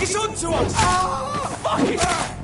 He's onto us! Fuck it!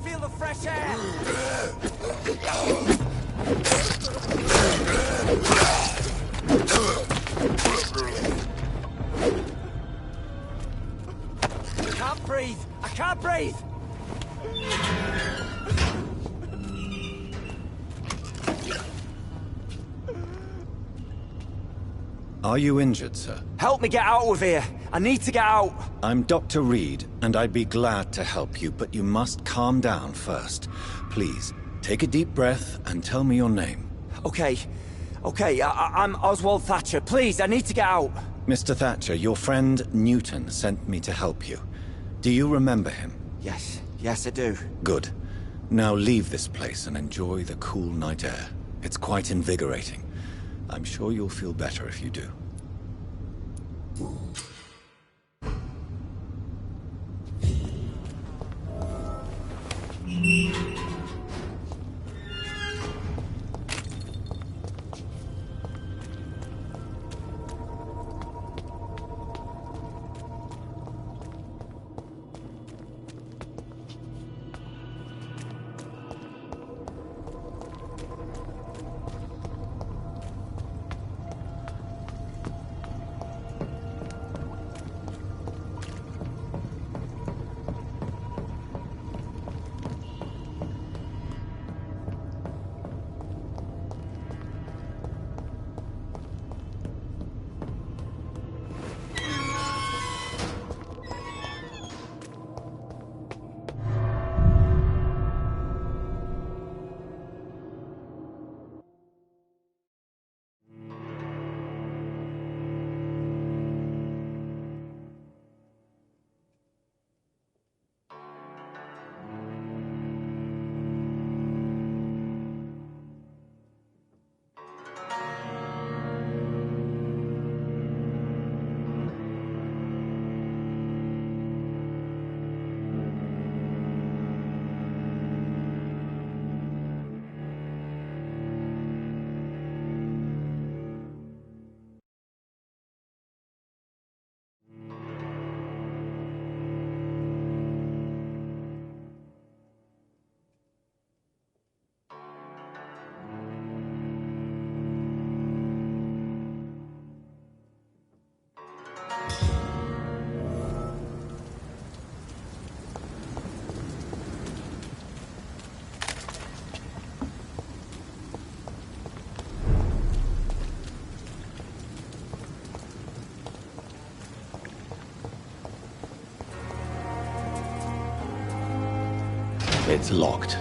Feel the fresh air! I can't breathe! I can't breathe! Are you injured, sir? Help me get out of here! I need to get out! I'm Dr. Reed, and I'd be glad to help you, but you must calm down first. Please, take a deep breath and tell me your name. Okay. I'm Oswald Thatcher. Please, I need to get out. Mr. Thatcher, your friend Newton sent me to help you. Do you remember him? Yes, I do. Good. Now leave this place and enjoy the cool night air. It's quite invigorating. I'm sure you'll feel better if you do. It's locked.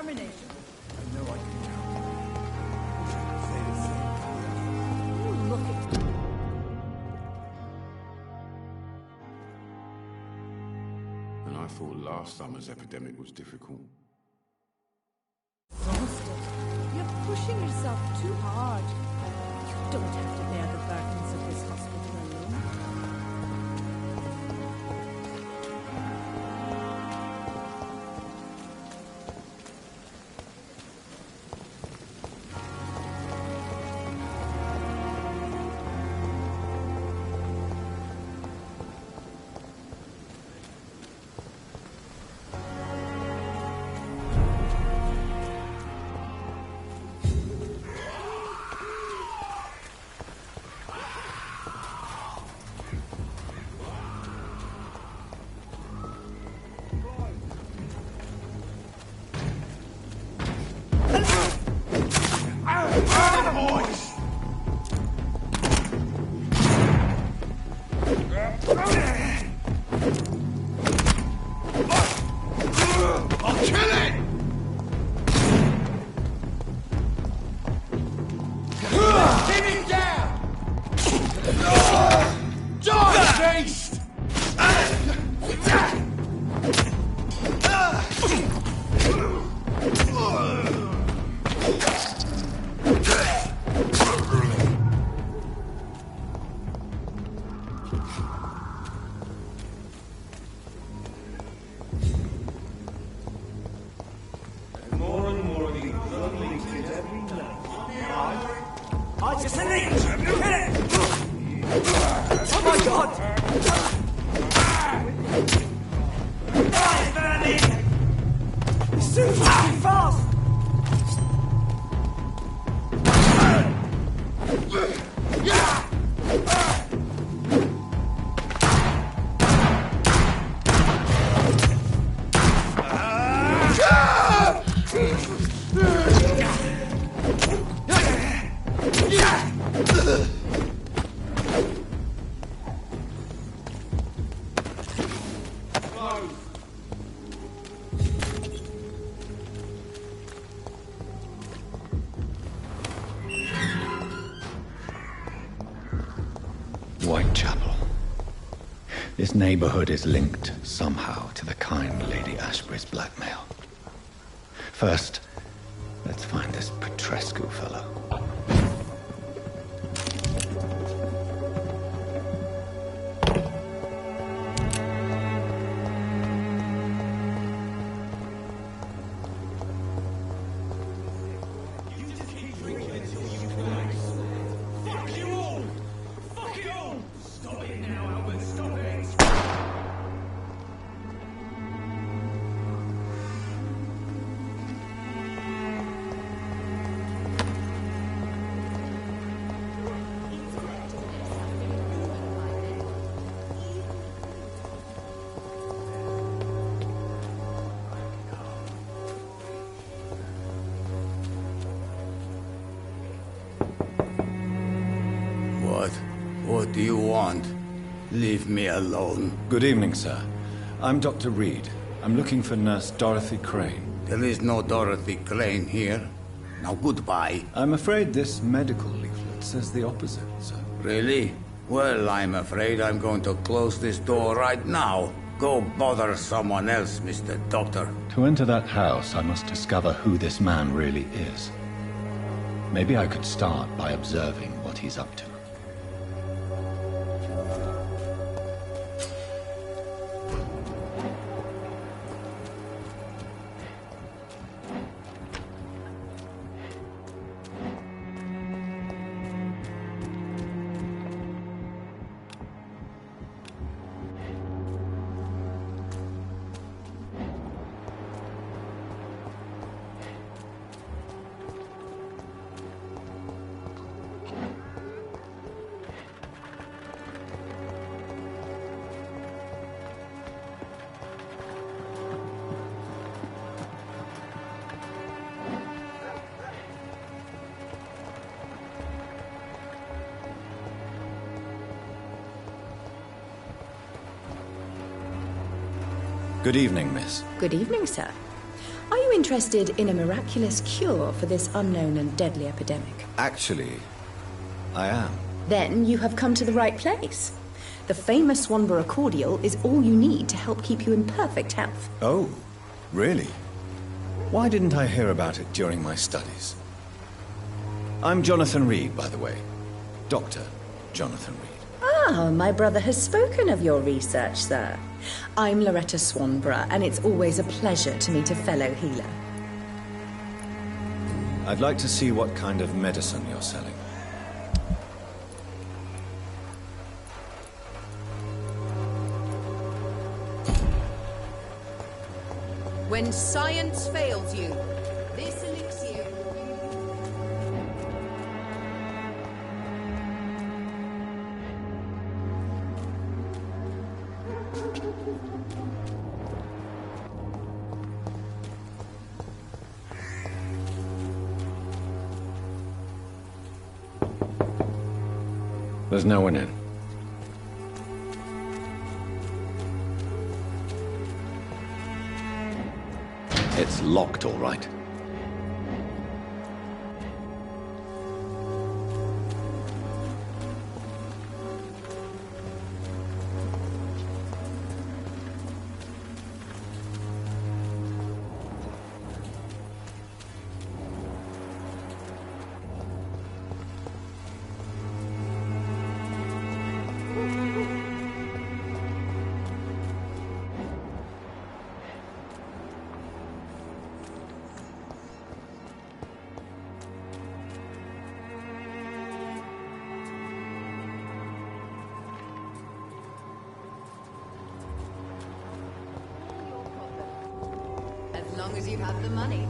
determination. I know I can count. Wish I could say the same. You look at And I thought last summer's epidemic was difficult. exhausted. You're pushing yourself too hard. You don't have to bear the burdens of this hospital alone. Oh my god! This suit's too fast! Whitechapel. This neighborhood is linked somehow to the kind Lady Ashbury's blackmail. First, let's find this Petrescu fellow. What do you want? Leave me alone. Good evening, sir. I'm Dr. Reed. I'm looking for Nurse Dorothy Crane. There is no Dorothy Crane here. Now goodbye. I'm afraid this medical leaflet says the opposite, sir. Really? Well, I'm afraid I'm going to close this door right now. Go bother someone else, Mr. Doctor. To enter that house, I must discover who this man really is. Maybe I could start by observing what he's up to. Good evening, miss. Good evening, sir. Are you interested in a miraculous cure for this unknown and deadly epidemic? Actually, I am. Then you have come to the right place. The famous Swanborough cordial is all you need to help keep you in perfect health. Oh, really? Why didn't I hear about it during my studies? I'm Jonathan Reed, by the way. Dr. Jonathan Reed. Ah, my brother has spoken of your research, sir. I'm Loretta Swanborough, and it's always a pleasure to meet a fellow healer. I'd like to see what kind of medicine you're selling. When science fails you, this elixir... There's no one in. It's locked, all right. As long as you have the money.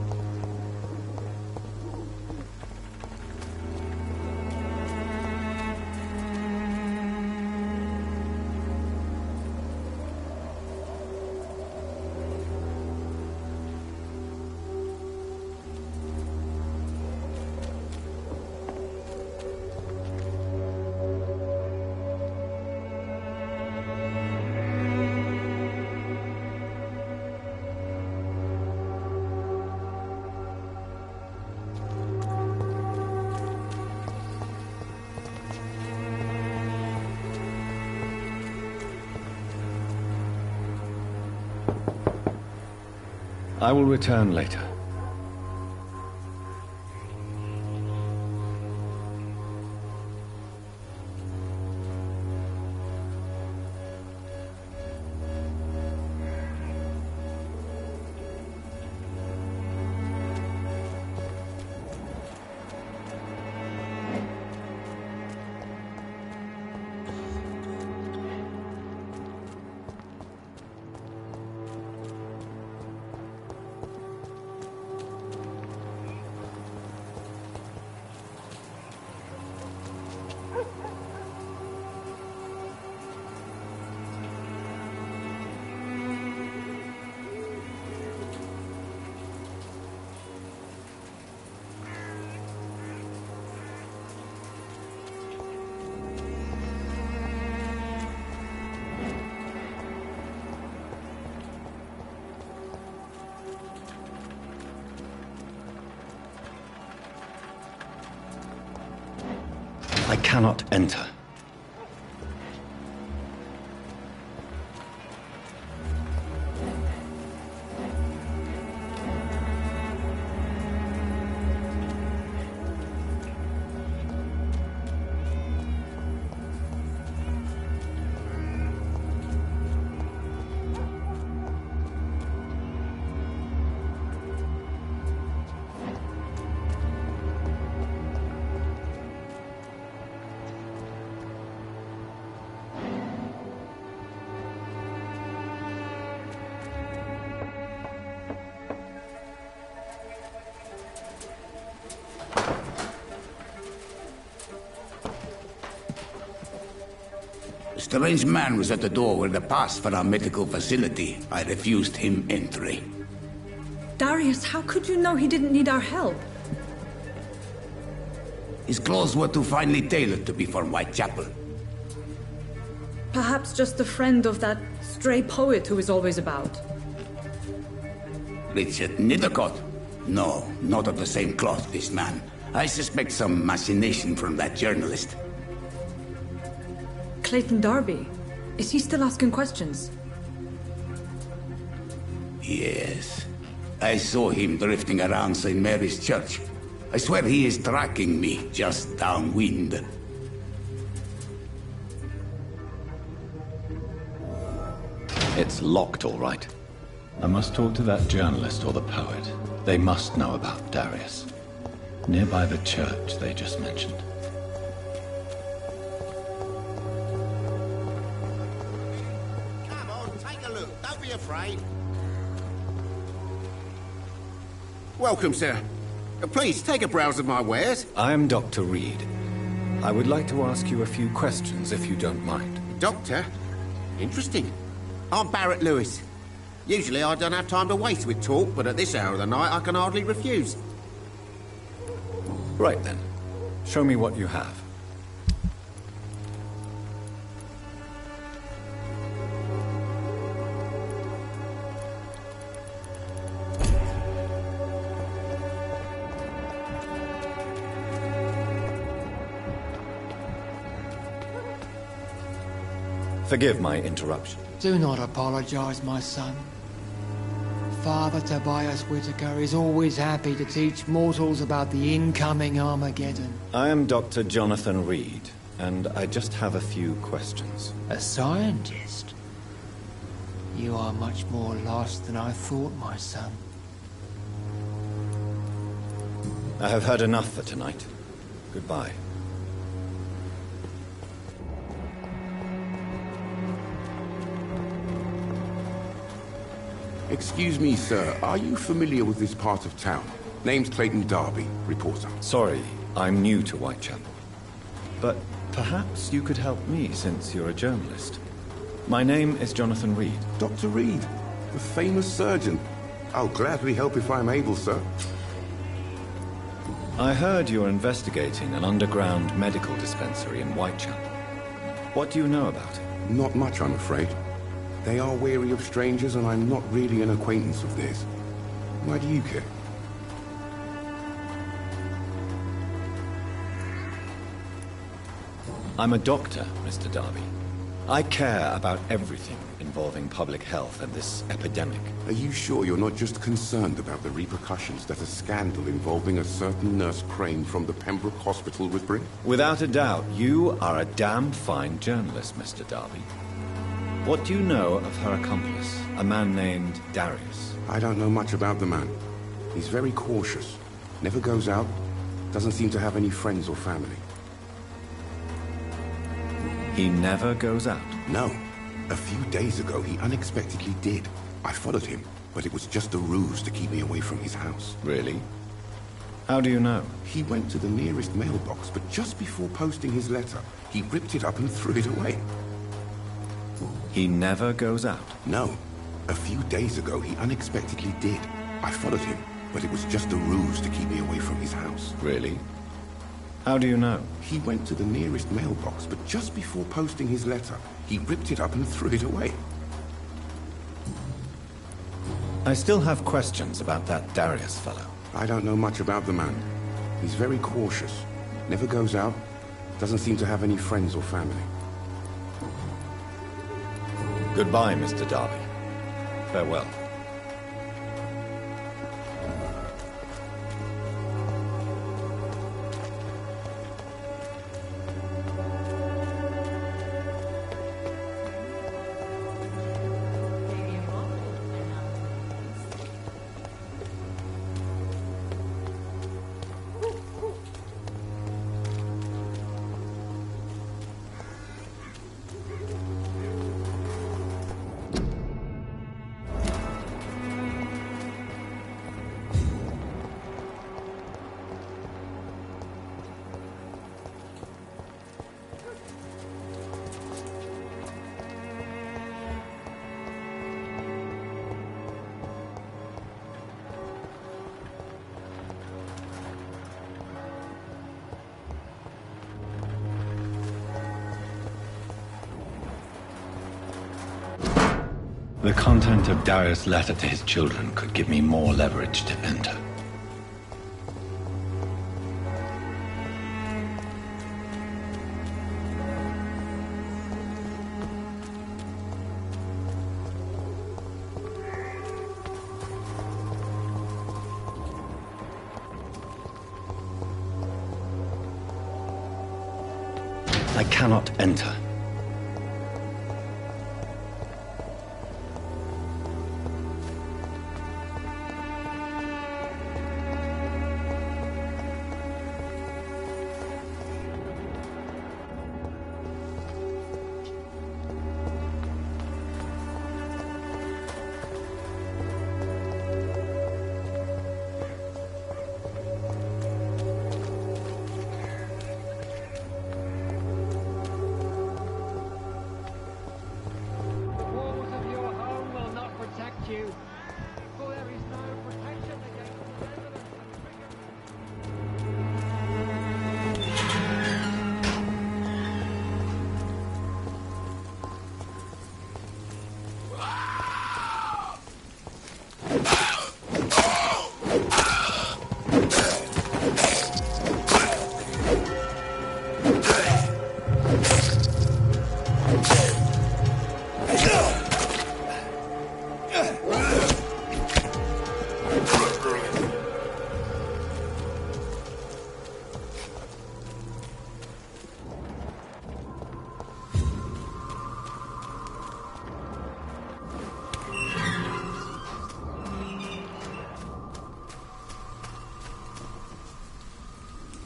I will return later. I cannot enter. A strange man was at the door with a pass for our medical facility. I refused him entry. Darius, how could you know he didn't need our help? His clothes were too finely tailored to be for Whitechapel. Perhaps just a friend of that stray poet who is always about. Richard Nithercott. No, not of the same cloth, this man. I suspect some machination from that journalist. Clayton Darby. Is he still asking questions? Yes. I saw him drifting around St. Mary's Church. I swear he is tracking me just downwind. It's locked, all right. I must talk to that journalist or the poet. They must know about Darius. Nearby the church they just mentioned. Come on, take a look. Don't be afraid. Welcome, sir. Please, take a browse of my wares. I am Dr. Reed. I would like to ask you a few questions, if you don't mind. Doctor? Interesting. I'm Barrett Lewis. Usually I don't have time to waste with talk, but at this hour of the night I can hardly refuse. Right then. Show me what you have. Forgive my interruption. Do not apologize, my son. Father Tobias Whitaker is always happy to teach mortals about the incoming Armageddon. I am Dr. Jonathan Reed, and I just have a few questions. A scientist? You are much more lost than I thought, my son. I have heard enough for tonight. Goodbye. Excuse me, sir. Are you familiar with this part of town? Name's Clayton Darby, reporter. Sorry, I'm new to Whitechapel. But perhaps you could help me since you're a journalist. My name is Jonathan Reed. Dr. Reed, the famous surgeon. I'll gladly help if I'm able, sir. I heard you're investigating an underground medical dispensary in Whitechapel. What do you know about it? Not much, I'm afraid. They are wary of strangers, and I'm not really an acquaintance of theirs. Why do you care? I'm a doctor, Mr. Darby. I care about everything involving public health and this epidemic. Are you sure you're not just concerned about the repercussions that a scandal involving a certain Nurse Crane from the Pembroke Hospital would bring? Without a doubt, you are a damn fine journalist, Mr. Darby. What do you know of her accomplice, a man named Darius? I don't know much about the man. He's very cautious. Never goes out. Doesn't seem to have any friends or family. He never goes out? No. A few days ago, he unexpectedly did. I followed him, but it was just a ruse to keep me away from his house. Really? How do you know? He went to the nearest mailbox, but just before posting his letter, he ripped it up and threw it away. He never goes out? No. A few days ago, he unexpectedly did. I followed him, but it was just a ruse to keep me away from his house. Really? How do you know? He went to the nearest mailbox, but just before posting his letter, he ripped it up and threw it away. I still have questions about that Darius fellow. I don't know much about the man. He's very cautious. Never goes out. Doesn't seem to have any friends or family. Goodbye, Mr. Darby. Farewell. The content of Darius' letter to his children could give me more leverage to enter. I cannot enter.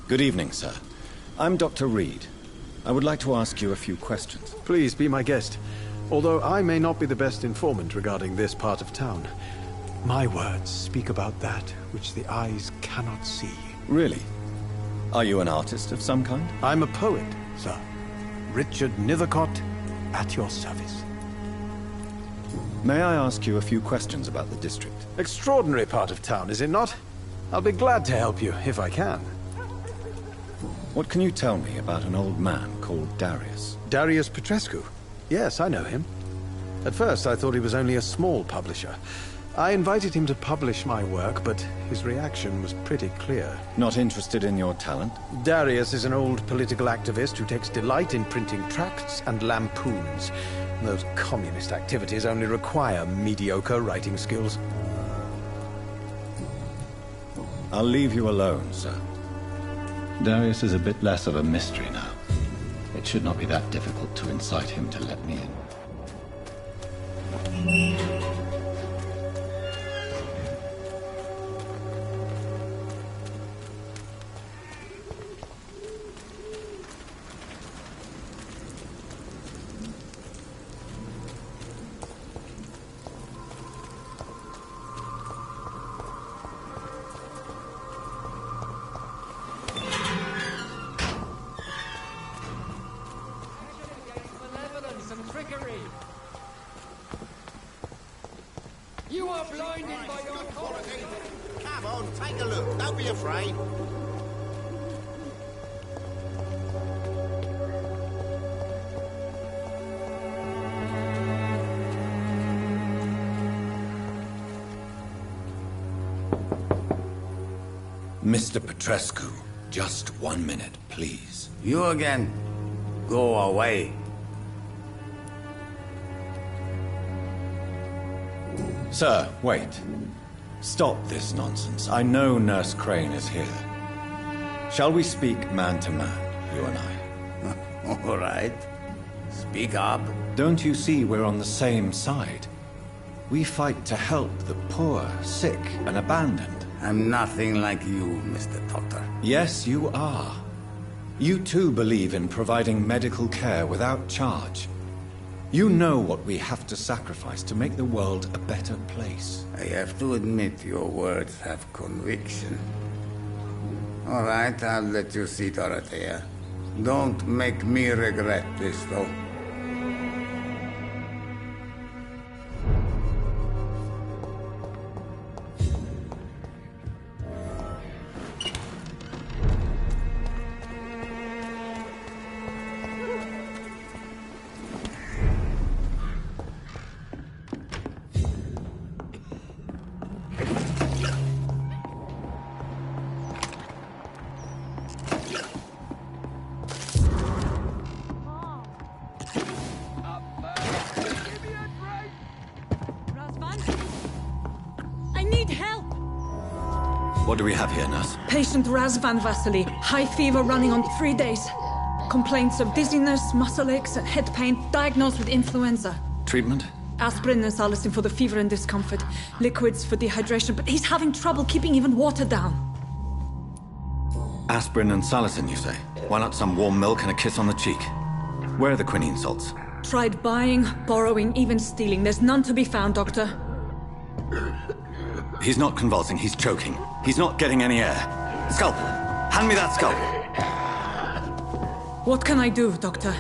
Good evening, sir. I'm Dr. Reed. I would like to ask you a few questions. Please be my guest. Although I may not be the best informant regarding this part of town, my words speak about that which the eyes cannot see. Really? Are you an artist of some kind? I'm a poet, sir. Richard Nethercott, at your service. May I ask you a few questions about the district? Extraordinary part of town, is it not? I'll be glad to help you, if I can. What can you tell me about an old man called Darius? Darius Petrescu? Yes, I know him. At first, I thought he was only a small publisher. I invited him to publish my work, but his reaction was pretty clear. Not interested in your talent? Darius is an old political activist who takes delight in printing tracts and lampoons. Those communist activities only require mediocre writing skills. I'll leave you alone, sir. Darius is a bit less of a mystery now. It should not be that difficult to incite him to let me in. You are blinded by your quality. Come on, take a look. Don't be afraid. Mr. Petrescu, just 1 minute, please. You again. Go away. Sir, wait. Stop this nonsense. I know Nurse Crane is here. Shall we speak man to man, you and I? All right. Speak up. Don't you see we're on the same side? We fight to help the poor, sick, and abandoned. I'm nothing like you, Mr. Doctor. Yes, you are. You too believe in providing medical care without charge. You know what we have to sacrifice to make the world a better place. I have to admit your words have conviction. All right, I'll let you see Dorothea. Don't make me regret this, though. What do we have here, nurse? Patient Razvan Vasily. High fever running on 3 days. Complaints of dizziness, muscle aches, and head pain, diagnosed with influenza. Treatment? Aspirin and salicin for the fever and discomfort, liquids for dehydration, but he's having trouble keeping even water down. Aspirin and salicin, you say? Why not some warm milk and a kiss on the cheek? Where are the quinine salts? Tried buying, borrowing, even stealing. There's none to be found, Doctor. He's not convulsing, he's choking. He's not getting any air. Scalpel! Hand me that scalpel! What can I do, Doctor?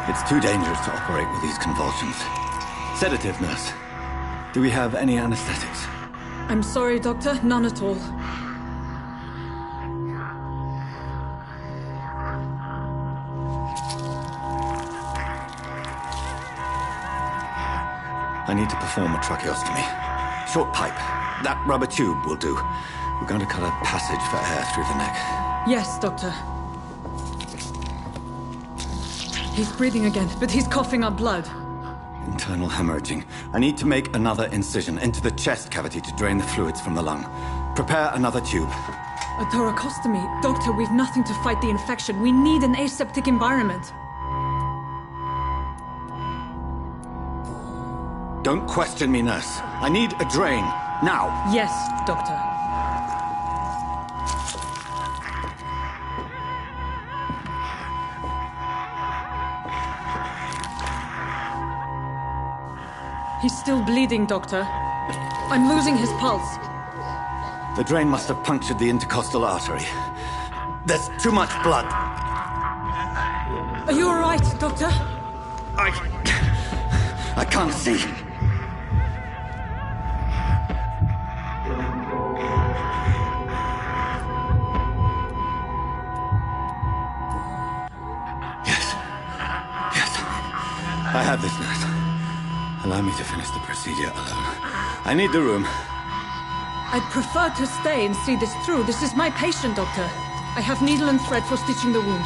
It's too dangerous to operate with these convulsions. Sedative, nurse. Do we have any anesthetics? I'm sorry, Doctor. None at all. I need to perform a tracheostomy. Short pipe. That rubber tube will do. We're going to cut a passage for air through the neck. Yes, Doctor. He's breathing again, but he's coughing up blood. Internal hemorrhaging. I need to make another incision into the chest cavity to drain the fluids from the lung. Prepare another tube. A thoracostomy. Doctor, we've nothing to fight the infection. We need an aseptic environment. Don't question me, nurse. I need a drain. Now. Yes, Doctor. He's still bleeding, Doctor. I'm losing his pulse. The drain must have punctured the intercostal artery. There's too much blood. Are you all right, Doctor? I can't see. Yes, I have this, nurse. Allow me to finish the procedure alone. I need the room. I'd prefer to stay and see this through. This is my patient, Doctor. I have needle and thread for stitching the wound.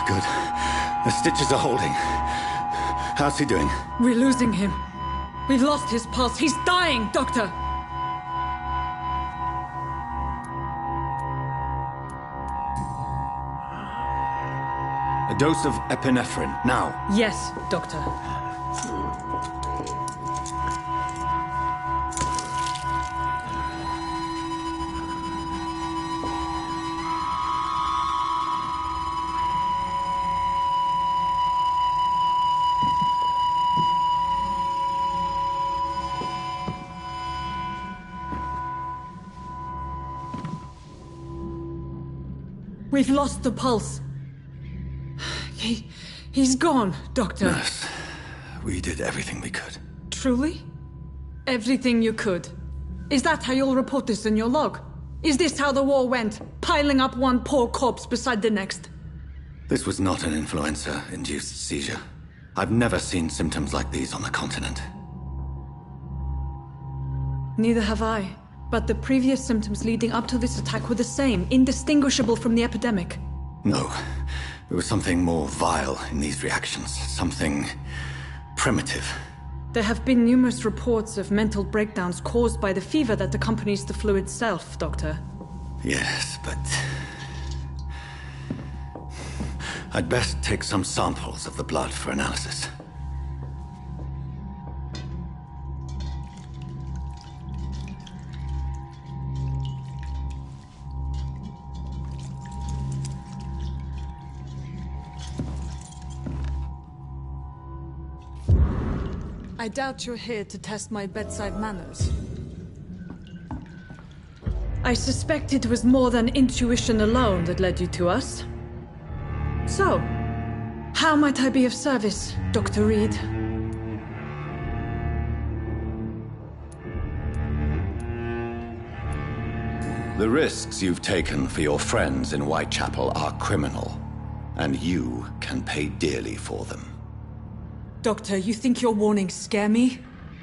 Good. The stitches are holding. How's he doing? We're losing him. We've lost his pulse. He's dying, Doctor! A dose of epinephrine, now. Yes, Doctor. We've lost the pulse. He's gone, Doctor. Nurse, we did everything we could. Truly? Everything you could? Is that how you'll report this in your log? Is this how the war went? Piling up one poor corpse beside the next? This was not an influenza-induced seizure. I've never seen symptoms like these on the continent. Neither have I. But the previous symptoms leading up to this attack were the same, indistinguishable from the epidemic. No. There was something more vile in these reactions. Something primitive. There have been numerous reports of mental breakdowns caused by the fever that accompanies the fluid self, Doctor. Yes, but... I'd best take some samples of the blood for analysis. I doubt you're here to test my bedside manners. I suspect it was more than intuition alone that led you to us. So, how might I be of service, Dr. Reed? The risks you've taken for your friends in Whitechapel are criminal, and you can pay dearly for them. Doctor, you think your warnings scare me?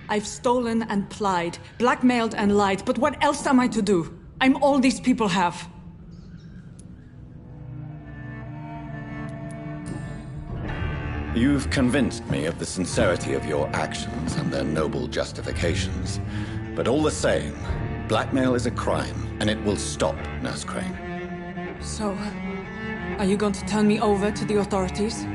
I've stolen and plied, blackmailed and lied, but what else am I to do? I'm all these people have. You've convinced me of the sincerity of your actions and their noble justifications. But all the same, blackmail is a crime, and it will stop, Nurse Crane. So, are you going to turn me over to the authorities?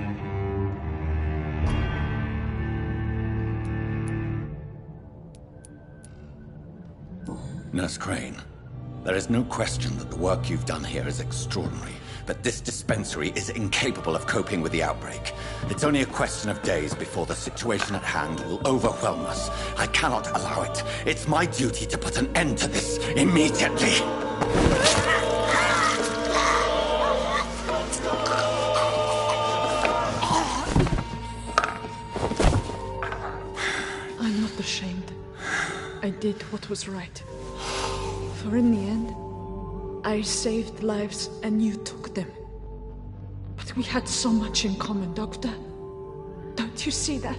Nurse Crane, there is no question that the work you've done here is extraordinary, but this dispensary is incapable of coping with the outbreak. It's only a question of days before the situation at hand will overwhelm us. I cannot allow it. It's my duty to put an end to this immediately. I'm not ashamed. I did what was right. For in the end, I saved lives and you took them. But we had so much in common, Doctor. Don't you see that?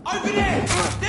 Open it!